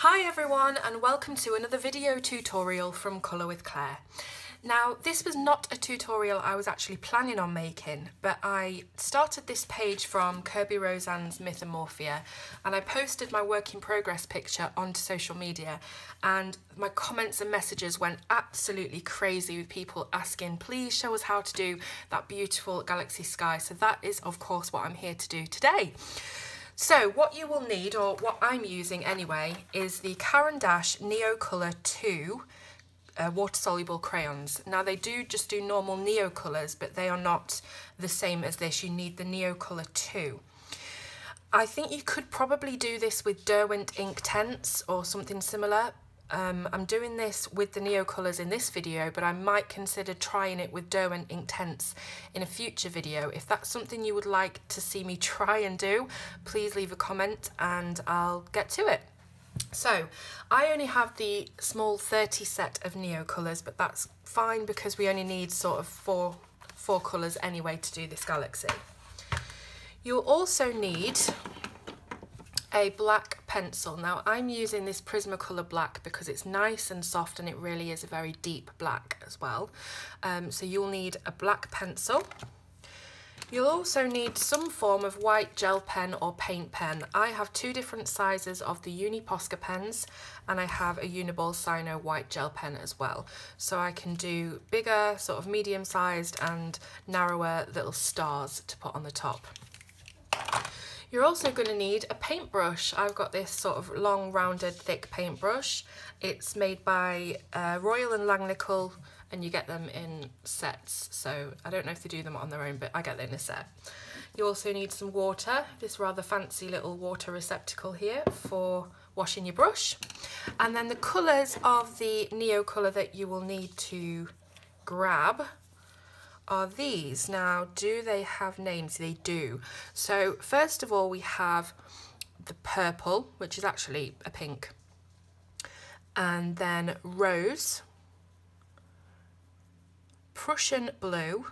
Hi everyone, and welcome to another video tutorial from Colour with Claire. Now, this was not a tutorial I was actually planning on making, but I started this page from Kirby Roseanne's Mythomorphia, and I posted my work in progress picture onto social media, and my comments and messages went absolutely crazy with people asking, please show us how to do that beautiful galaxy sky. So that is of course what I'm here to do today. So what you will need, or what I'm using anyway, is the Caran d'Ache Neocolor 2 water-soluble crayons. Now they do just do normal Neocolors, but they are not the same as this. You need the Neocolor 2. I think you could probably do this with Derwent Inktense or something similar. I'm doing this with the Neocolors in this video, but I might consider trying it with Derwent Inktense in a future video. If that's something you would like to see me try and do, please leave a comment and I'll get to it. So, I only have the small 30 set of Neocolors, but that's fine because we only need sort of four colours anyway to do this galaxy. You'll also need a black pencil. Now I'm using this Prismacolor black because it's nice and soft and it really is a very deep black as well. So you'll need a black pencil. You'll also need some form of white gel pen or paint pen. I have two different sizes of the Uni Posca pens and I have a Uniball Sino white gel pen as well. So I can do bigger, sort of medium sized and narrower little stars to put on the top. You're also going to need a paintbrush. I've got this sort of long, rounded, thick paintbrush. It's made by Royal and Langnickel, and you get them in sets. So I don't know if they do them on their own, but I get them in a set. You also need some water, this rather fancy little water receptacle here for washing your brush. And then the colours of the Neocolor that you will need to grab are these. Now, do they have names? They do. So first of all, we have the purple, which is actually a pink, and then rose, Prussian blue,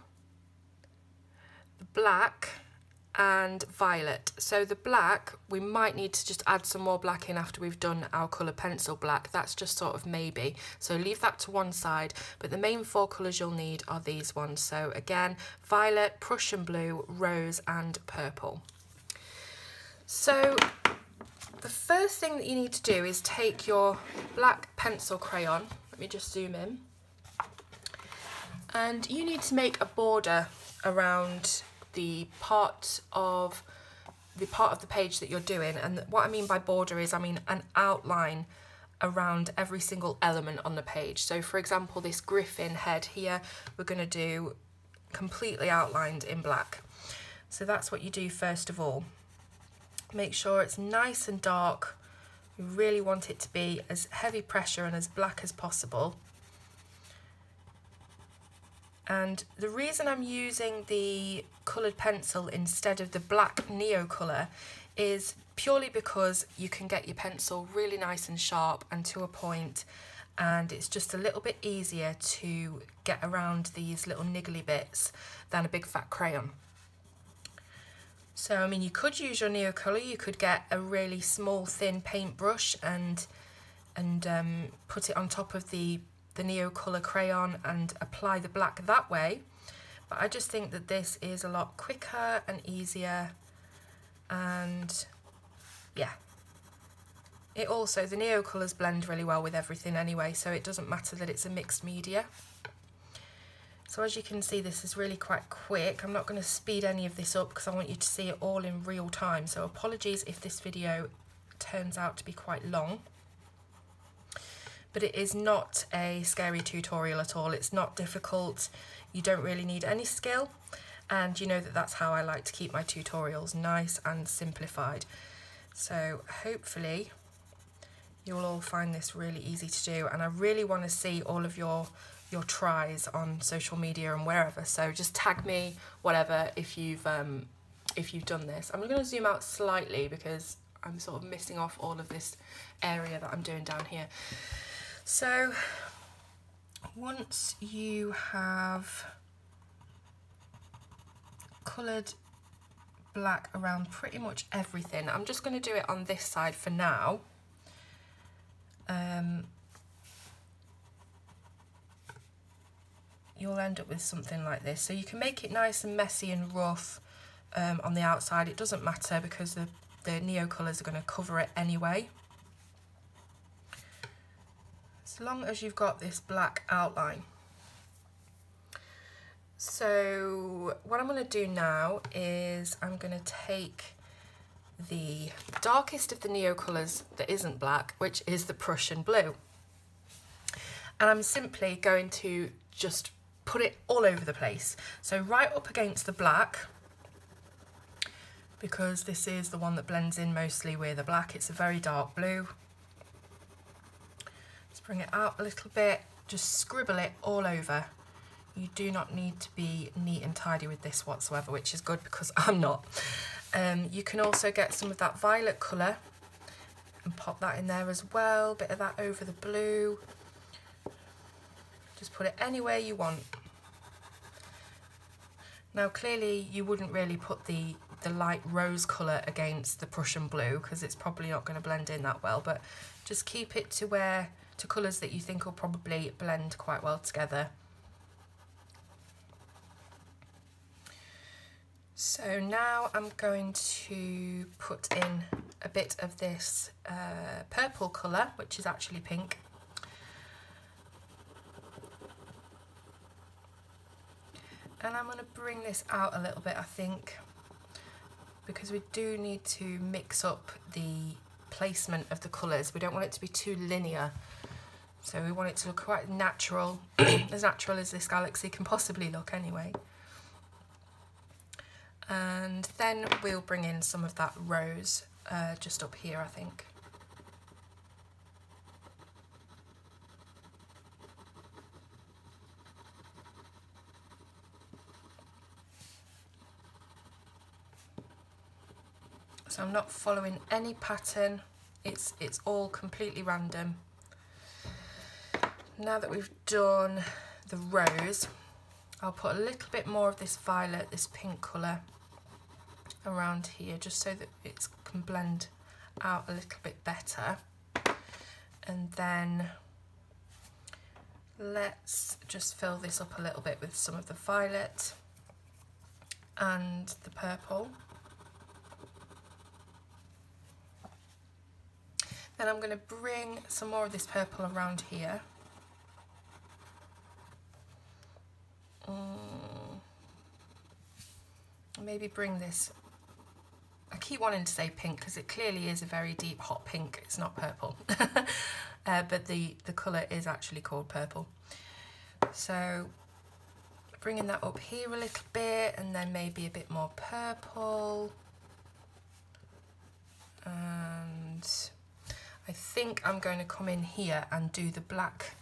the black, and violet. So the black, we might need to just add some more black in after we've done our colour pencil black. That's just sort of maybe. So leave that to one side. But the main four colours you'll need are these ones. So again, violet, Prussian blue, rose, and purple. So the first thing that you need to do is take your black pencil crayon. Let me just zoom in. And you need to make a border around the part of the page that you're doing. And what I mean by border is, I mean an outline around every single element on the page. So for example, this griffin head here, we're going to do completely outlined in black. So that's what you do first of all. Make sure it's nice and dark. You really want it to be as heavy pressure and as black as possible. And the reason I'm using the coloured pencil instead of the black Neocolor is purely because you can get your pencil really nice and sharp and to a point, and it's just a little bit easier to get around these little niggly bits than a big fat crayon. So I mean, you could use your Neocolor, you could get a really small thin paintbrush and put it on top of the Neocolor crayon and apply the black that way, but I just think that this is a lot quicker and easier, and yeah, it also, the Neocolors blend really well with everything anyway, so it doesn't matter that it's a mixed media. So as you can see, this is really quite quick. I'm not going to speed any of this up because I want you to see it all in real time, so apologies if this video turns out to be quite long. But it is not a scary tutorial at all. It's not difficult. You don't really need any skill. And you know that that's how I like to keep my tutorials, nice and simplified. So hopefully you'll all find this really easy to do. And I really want to see all of your tries on social media and wherever. So just tag me, whatever, if you've done this. I'm going to zoom out slightly because I'm sort of missing off all of this area that I'm doing down here. So once you have coloured black around pretty much everything, I'm just going to do it on this side for now. you'll end up with something like this. So you can make it nice and messy and rough on the outside. It doesn't matter because the Neocolors are going to cover it anyway. As long as you've got this black outline. So what I'm going to do now is I'm going to take the darkest of the Neocolors that isn't black, which is the Prussian blue. And I'm simply going to just put it all over the place. So right up against the black, because this is the one that blends in mostly with the black. It's a very dark blue. Let's bring it out a little bit, just scribble it all over. You do not need to be neat and tidy with this whatsoever, which is good because I'm not. You can also get some of that violet colour and pop that in there as well, bit of that over the blue. Just put it anywhere you want. Now clearly you wouldn't really put the light rose colour against the Prussian blue because it's probably not going to blend in that well, but just keep it to colours that you think will probably blend quite well together. So now I'm going to put in a bit of this purple colour, which is actually pink. And I'm going to bring this out a little bit, I think, because we do need to mix up the placement of the colours. We don't want it to be too linear. So we want it to look quite natural, as natural as this galaxy can possibly look anyway. And then we'll bring in some of that rose just up here, I think. So I'm not following any pattern, it's all completely random. Now that we've done the rose, I'll put a little bit more of this violet, this pink colour around here, just so that it can blend out a little bit better. And then let's just fill this up a little bit with some of the violet and the purple. Then I'm going to bring some more of this purple around here. Maybe bring this, I keep wanting to say pink because it clearly is a very deep hot pink, it's not purple. But the colour is actually called purple. So bringing that up here a little bit, and then maybe a bit more purple. And I think I'm going to come in here and do the black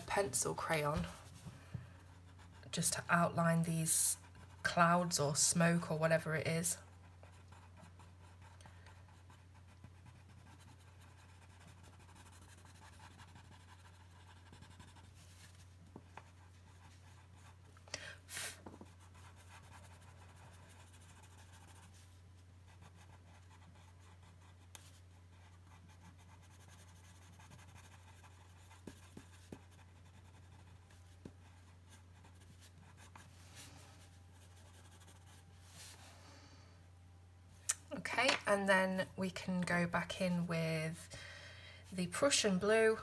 pencil crayon just to outline these clouds or smoke or whatever it is. Okay, and then we can go back in with the Prussian blue,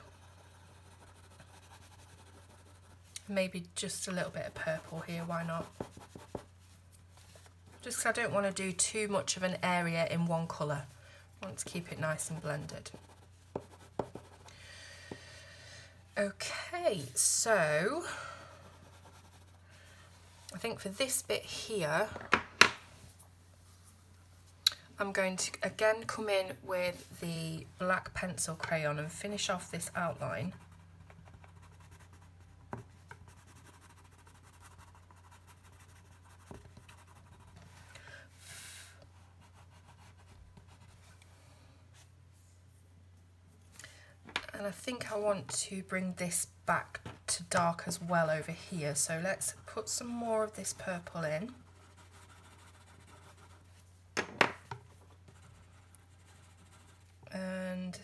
maybe just a little bit of purple here, why not? Just because I don't want to do too much of an area in one colour. I want to keep it nice and blended. Okay, so I think for this bit here, I'm going to again come in with the black pencil crayon and finish off this outline. And I think I want to bring this back to dark as well over here. So let's put some more of this purple in. And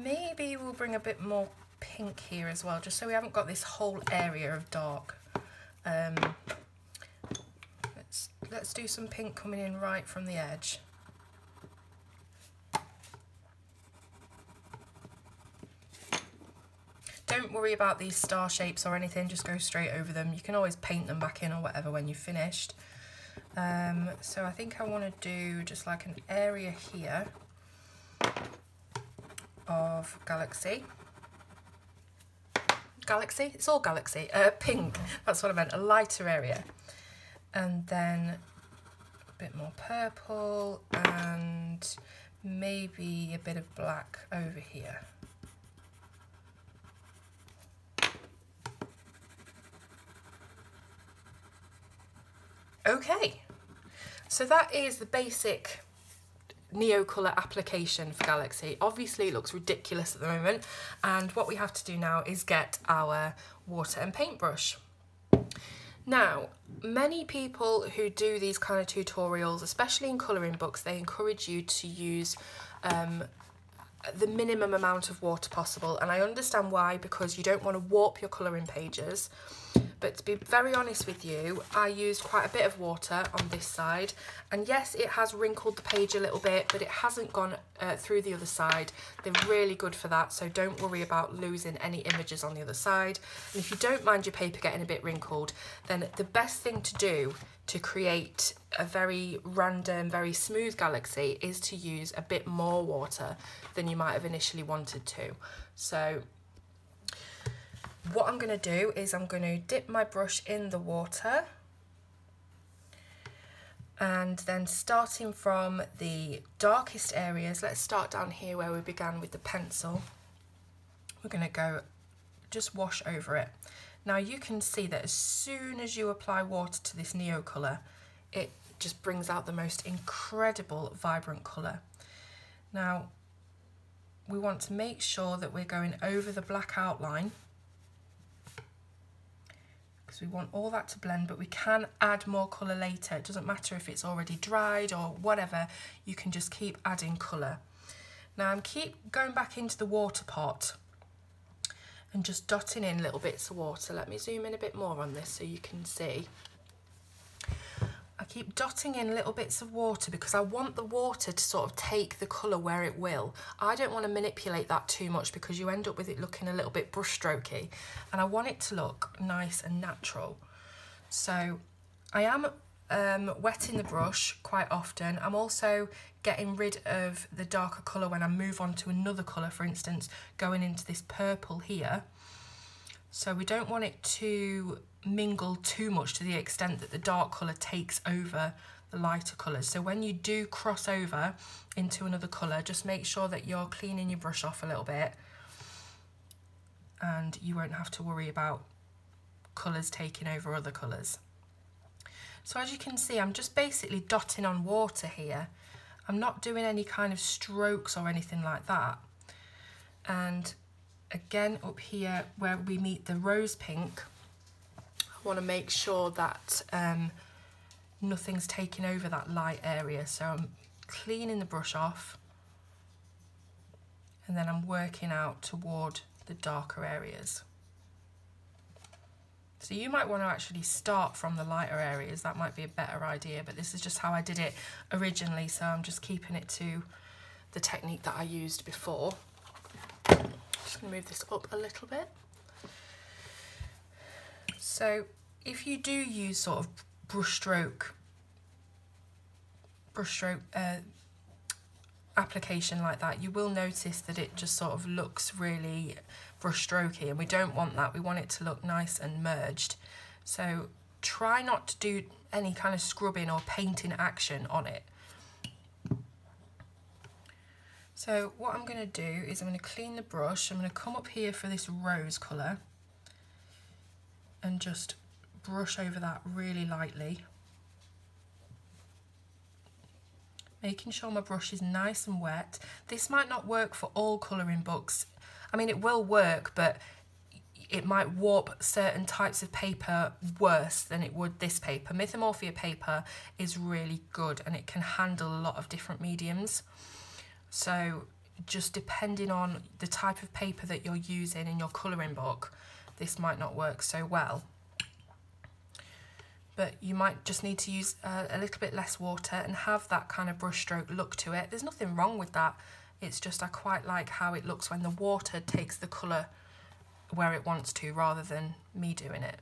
maybe we'll bring a bit more pink here as well, just so we haven't got this whole area of dark. Let's do some pink coming in right from the edge. Don't worry about these star shapes or anything, just go straight over them. You can always paint them back in or whatever when you've finished. So I think I want to do just like an area here of galaxy. Galaxy? It's all galaxy. Pink, that's what I meant, a lighter area. And then a bit more purple and maybe a bit of black over here. Okay, so that is the basic Neocolor application for Galaxy. Obviously it looks ridiculous at the moment, and what we have to do now is get our water and paintbrush. Now, many people who do these kind of tutorials, especially in colouring books, they encourage you to use the minimum amount of water possible, and I understand why, because you don't want to warp your colouring pages. But to be very honest with you, I used quite a bit of water on this side, and yes, it has wrinkled the page a little bit, but it hasn't gone through the other side. They're really good for that, so don't worry about losing any images on the other side. And if you don't mind your paper getting a bit wrinkled, then the best thing to do to create a very random, very smooth galaxy is to use a bit more water than you might have initially wanted to. So what I'm going to do is I'm going to dip my brush in the water, and then starting from the darkest areas, let's start down here where we began with the pencil. We're going to go just wash over it. Now you can see that as soon as you apply water to this Neocolor, it just brings out the most incredible vibrant colour. Now we want to make sure that we're going over the black outline, because we want all that to blend, but we can add more colour later. It doesn't matter if it's already dried or whatever, you can just keep adding colour. Now I'm keep going back into the water pot and just dotting in little bits of water. Let me zoom in a bit more on this so you can see. I keep dotting in little bits of water because I want the water to sort of take the colour where it will. I don't want to manipulate that too much because you end up with it looking a little bit brushstrokey, and I want it to look nice and natural. So I am wetting the brush quite often. I'm also getting rid of the darker colour when I move on to another colour, for instance, going into this purple here. So we don't want it to mingle too much to the extent that the dark colour takes over the lighter colours. So when you do cross over into another colour, just make sure that you're cleaning your brush off a little bit, and you won't have to worry about colours taking over other colours. So as you can see, I'm just basically dotting on water here. I'm not doing any kind of strokes or anything like that. And again, up here where we meet the rose pink, I want to make sure that nothing's taking over that light area. So I'm cleaning the brush off, and then I'm working out toward the darker areas. So you might want to actually start from the lighter areas, that might be a better idea, but this is just how I did it originally, so I'm just keeping it to the technique that I used before. Just going to move this up a little bit. So if you do use sort of brushstroke application like that, you will notice that it just sort of looks really brushstrokey, and we don't want that. We want it to look nice and merged. So try not to do any kind of scrubbing or painting action on it. So what I'm going to do is I'm going to clean the brush. I'm going to come up here for this rose colour and just brush over that really lightly, making sure my brush is nice and wet. This might not work for all colouring books. I mean, it will work, but it might warp certain types of paper worse than it would this paper. Mythomorphia paper is really good, and it can handle a lot of different mediums. So just depending on the type of paper that you're using in your colouring book, this might not work so well. But you might just need to use a little bit less water and have that kind of brushstroke look to it. There's nothing wrong with that. It's just I quite like how it looks when the water takes the colour where it wants to rather than me doing it.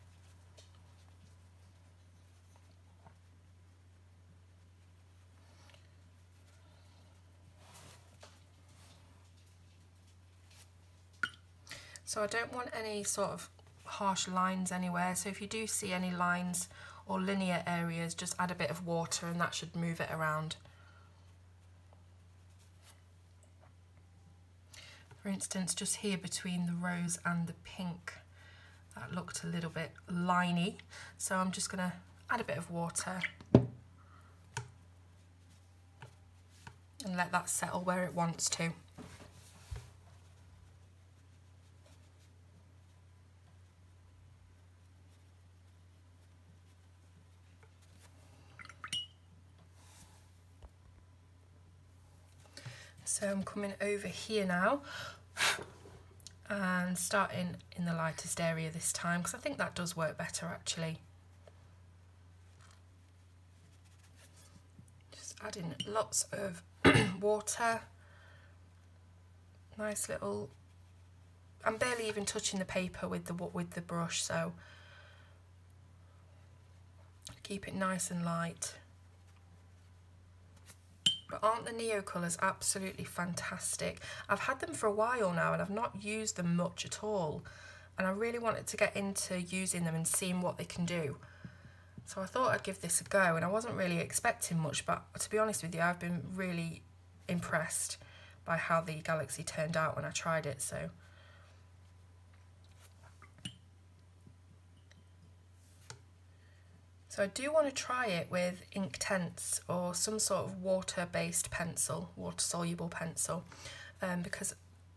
So I don't want any sort of harsh lines anywhere. So if you do see any lines or linear areas, just add a bit of water and that should move it around. For instance, just here between the rose and the pink, that looked a little bit liney. So I'm just going to add a bit of water and let that settle where it wants to. So I'm coming over here now and starting in the lightest area this time, because I think that does work better actually. Just adding lots of water. Nice little, I'm barely even touching the paper with the brush, so keep it nice and light. But aren't the Neocolors absolutely fantastic? I've had them for a while now and I've not used them much at all. And I really wanted to get into using them and seeing what they can do. So I thought I'd give this a go, and I wasn't really expecting much, but to be honest with you, I've been really impressed by how the Galaxy turned out when I tried it. So I do want to try it with Inktense or some sort of water-based pencil, water-soluble pencil, because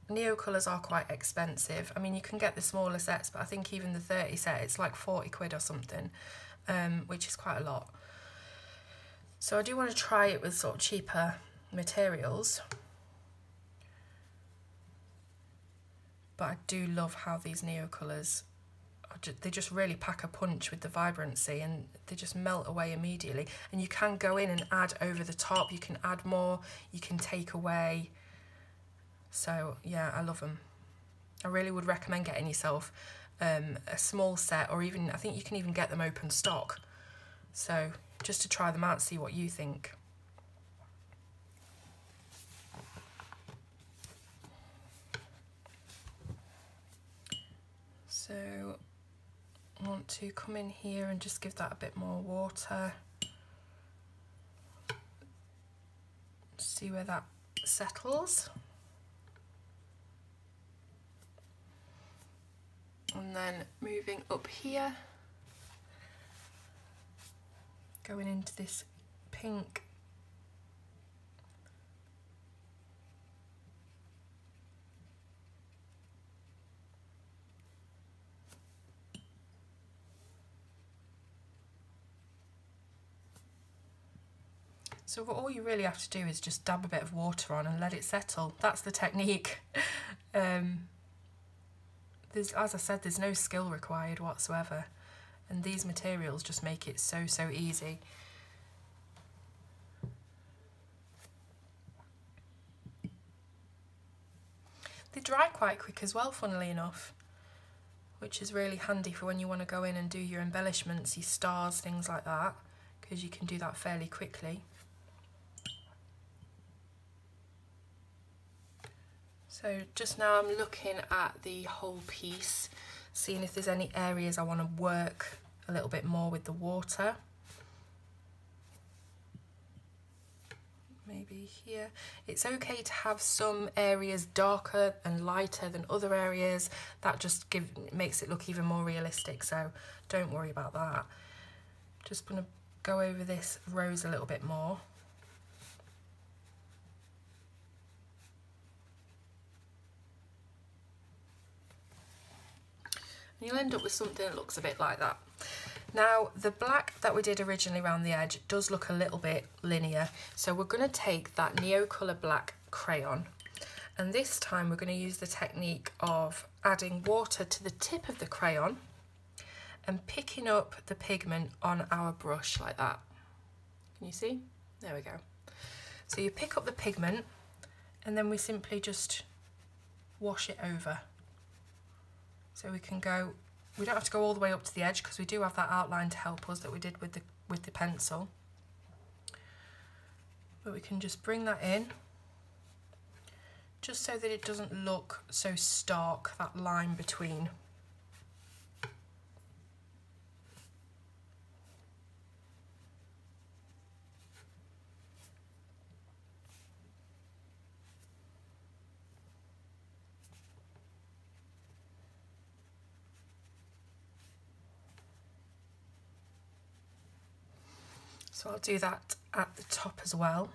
Neocolors are quite expensive. I mean, you can get the smaller sets, but I think even the 30 set, it's like 40 quid or something, which is quite a lot. So I do want to try it with sort of cheaper materials. But I do love how these Neocolors, they just really pack a punch with the vibrancy, and they just melt away immediately. And you can go in and add over the top, you can add more, you can take away. So yeah, I love them. I really would recommend getting yourself a small set, or even, I think you can even get them open stock. So just to try them out, see what you think. So I want to come in here and just give that a bit more water. See where that settles. And then moving up here, going into this pink. So all you really have to do is just dab a bit of water on and let it settle. That's the technique. As I said, there's no skill required whatsoever, and these materials just make it so easy. They dry quite quick as well, funnily enough, which is really handy for when you want to go in and do your embellishments, your stars, things like that, because you can do that fairly quickly. So just now I'm looking at the whole piece, seeing if there's any areas I want to work a little bit more with the water. Maybe here. It's okay to have some areas darker and lighter than other areas. That just makes it look even more realistic, so don't worry about that. Just going to go over this rose a little bit more. And you'll end up with something that looks a bit like that. Now, the black that we did originally around the edge does look a little bit linear, so we're going to take that Neocolor black crayon And this time we're going to use the technique of adding water to the tip of the crayon and picking up the pigment on our brush like that. Can you see? There we go. So you pick up the pigment and then we simply just wash it over. So we can go, we don't have to go all the way up to the edge because we do have that outline to help us that we did with the pencil. But we can just bring that in, just so that it doesn't look so stark, that line between. So I'll do that at the top as well.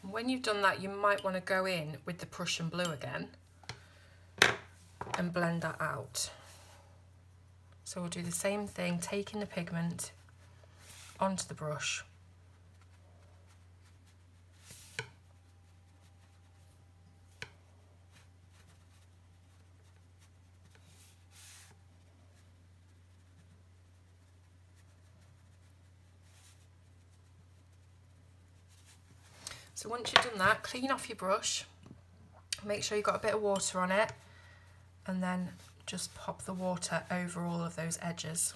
And when you've done that, you might want to go in with the Prussian blue again and blend that out. So we'll do the same thing, taking the pigment onto the brush. So once you've done that, clean off your brush, make sure you've got a bit of water on it, and then just pop the water over all of those edges.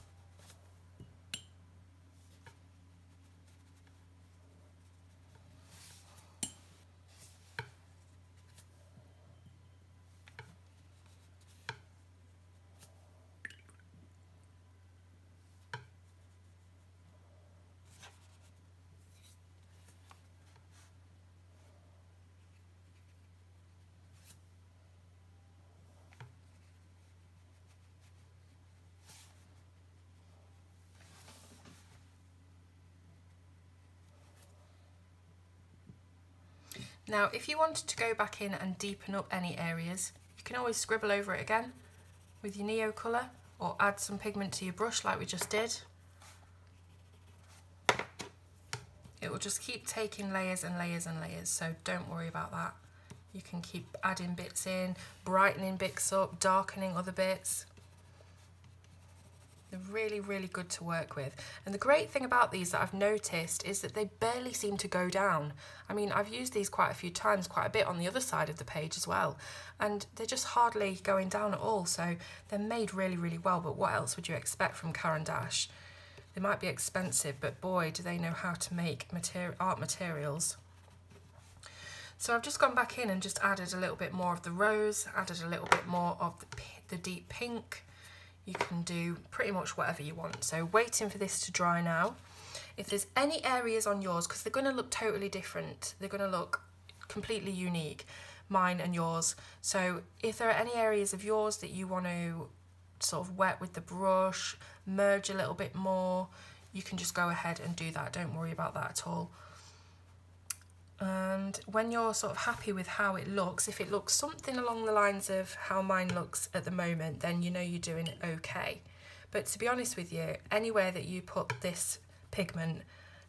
Now, if you wanted to go back in and deepen up any areas, you can always scribble over it again with your Neocolor or add some pigment to your brush like we just did. It will just keep taking layers and layers and layers, so don't worry about that. You can keep adding bits in, brightening bits up, darkening other bits. They're really, really good to work with. And the great thing about these that I've noticed is that they barely seem to go down. I mean, I've used these quite a few times, quite a bit on the other side of the page as well, and they're just hardly going down at all. So they're made really, really well. But what else would you expect from Caran d'Ache? They might be expensive, but boy, do they know how to make art materials. So I've just gone back in and just added a little bit more of the rose, added a little bit more of the deep pink. You can do pretty much whatever you want. So waiting for this to dry now. If there's any areas on yours, because they're going to look totally different, they're going to look completely unique, mine and yours. So if there are any areas of yours that you want to sort of wet with the brush, merge a little bit more, you can just go ahead and do that. Don't worry about that at all. And when you're sort of happy with how it looks, if it looks something along the lines of how mine looks at the moment, then you know you're doing it okay. But to be honest with you, anywhere that you put this pigment,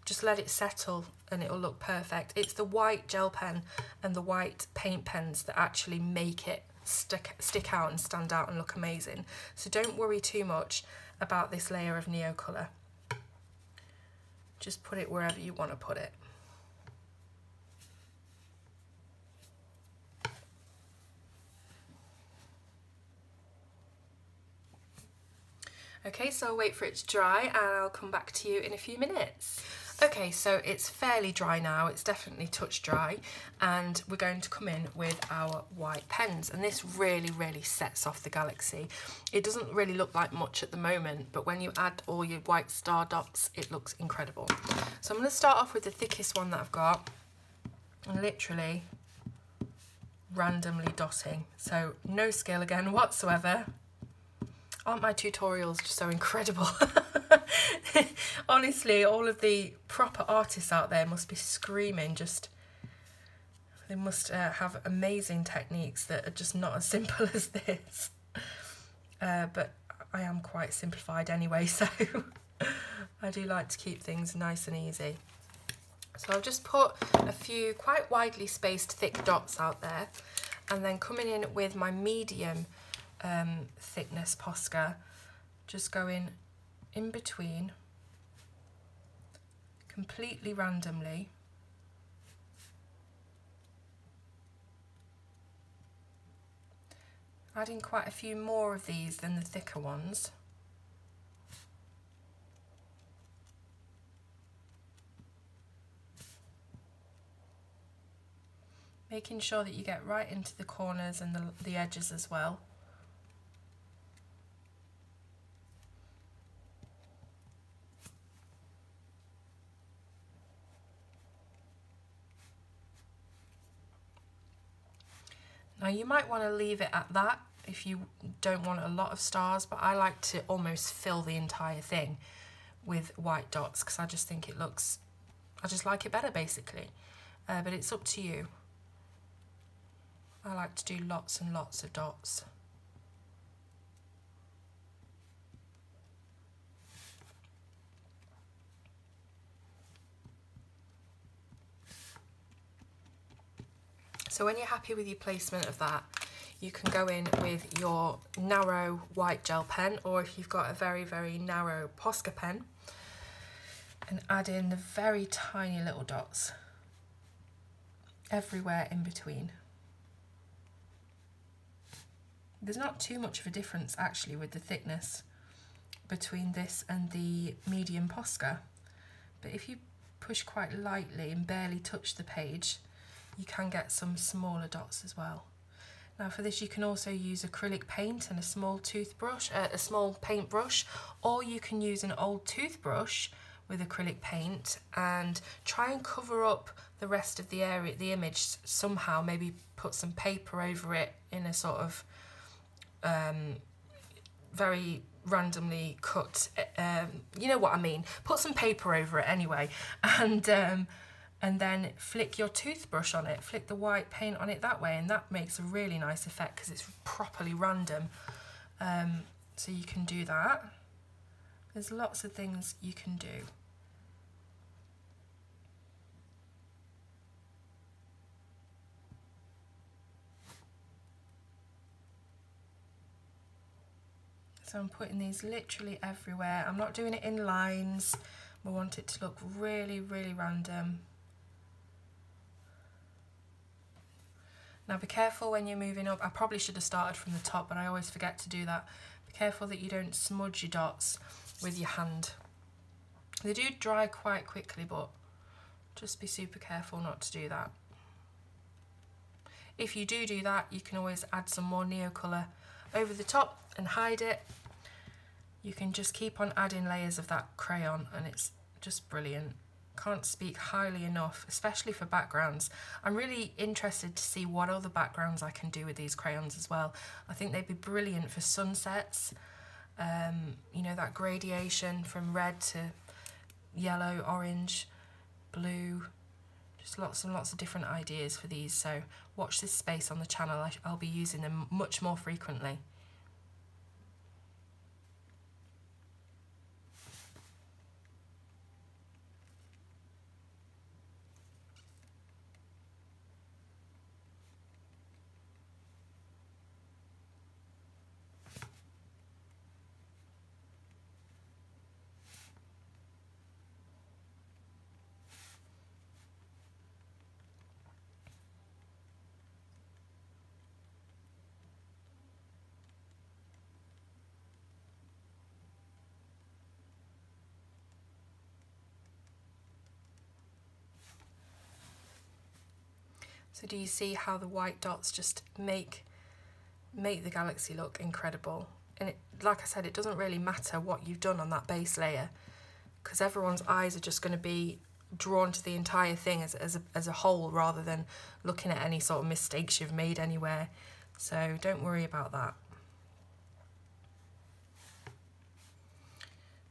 just let it settle and it'll look perfect. It's the white gel pen and the white paint pens that actually make it stick out and stand out and look amazing. So don't worry too much about this layer of Neocolor. Just put it wherever you want to put it. Okay, so I'll wait for it to dry and I'll come back to you in a few minutes. Okay, so it's fairly dry now, it's definitely touch dry, and we're going to come in with our white pens, and this really, really sets off the galaxy. It doesn't really look like much at the moment, but when you add all your white star dots, it looks incredible. So I'm going to start off with the thickest one that I've got, and literally randomly dotting, so no skill again whatsoever. Aren't my tutorials just so incredible? Honestly, all of the proper artists out there must be screaming, they must have amazing techniques that are just not as simple as this. But I am quite simplified anyway, so I do like to keep things nice and easy. So I've just put a few quite widely spaced thick dots out there, and then coming in with my medium thickness Posca, just going in between completely randomly. Adding quite a few more of these than the thicker ones. Making sure that you get right into the corners and the edges as well. Now you might want to leave it at that if you don't want a lot of stars, but I like to almost fill the entire thing with white dots because I just think it looks, I just like it better basically, but it's up to you. I like to do lots and lots of dots. So when you're happy with your placement of that, you can go in with your narrow white gel pen, or if you've got a very, very narrow Posca pen, and add in the very tiny little dots everywhere in between. There's not too much of a difference actually with the thickness between this and the medium Posca, but if you push quite lightly and barely touch the page, you can get some smaller dots as well. Now for this you can also use acrylic paint and a small paintbrush, or you can use an old toothbrush with acrylic paint and try and cover up the rest of the area, the image somehow, maybe put some paper over it in a sort of very randomly cut, you know what I mean, put some paper over it anyway, and then flick your toothbrush on it, flick the white paint on it that way, and that makes a really nice effect because it's properly random. So you can do that. There's lots of things you can do. So I'm putting these literally everywhere. I'm not doing it in lines. I want it to look really, really random. Now be careful when you're moving up. I probably should have started from the top, but I always forget to do that. Be careful that you don't smudge your dots with your hand. They do dry quite quickly, but just be super careful not to do that. If you do that, you can always add some more Neocolor over the top and hide it. You can just keep on adding layers of that crayon and it's just brilliant. Can't speak highly enough, especially for backgrounds. I'm really interested to see what other backgrounds I can do with these crayons as well. I think they'd be brilliant for sunsets, you know, that gradation from red to yellow, orange, blue, just lots and lots of different ideas for these. So watch this space on the channel. I'll be using them much more frequently. So do you see how the white dots just make the galaxy look incredible? And it, like I said, it doesn't really matter what you've done on that base layer because everyone's eyes are just going to be drawn to the entire thing as a whole rather than looking at any sort of mistakes you've made anywhere. So don't worry about that.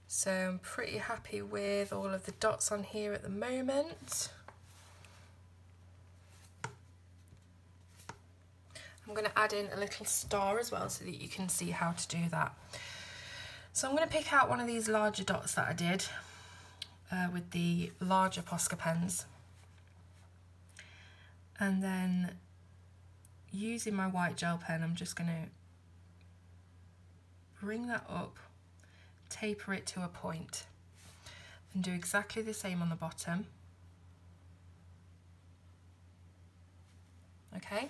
So I'm pretty happy with all of the dots on here at the moment. I'm going to add in a little star as well so that you can see how to do that. So I'm going to pick out one of these larger dots that I did with the larger Posca pens, and then using my white gel pen I'm just going to bring that up, taper it to a point, and do exactly the same on the bottom. Okay,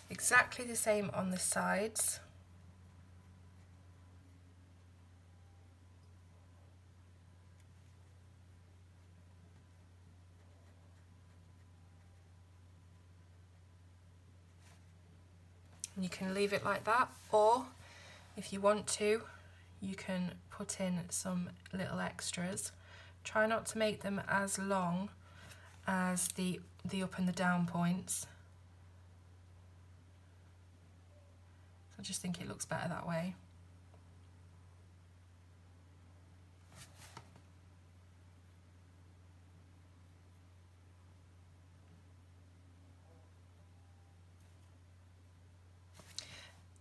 exactly the same on the sides. And you can leave it like that, or if you want to, you can put in some little extras. Try not to make them as long as the up and the down points. I just think it looks better that way.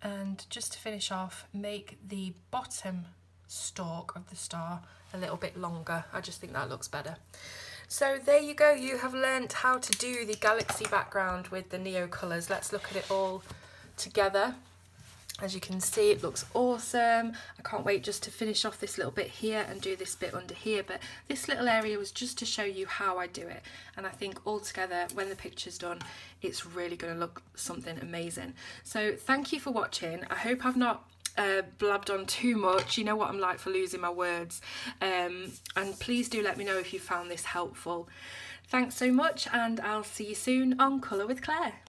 And just to finish off, make the bottom stalk of the star a little bit longer. I just think that looks better. So there you go, you have learnt how to do the galaxy background with the Neocolors. Let's look at it all together. As you can see, it looks awesome. I can't wait just to finish off this little bit here and do this bit under here, but this little area was just to show you how I do it. And I think all together, when the picture's done, it's really going to look something amazing. So thank you for watching. I hope I've not blabbed on too much. You know what I'm like for losing my words. And please do let me know if you found this helpful. Thanks so much, and I'll see you soon on Colour with Claire.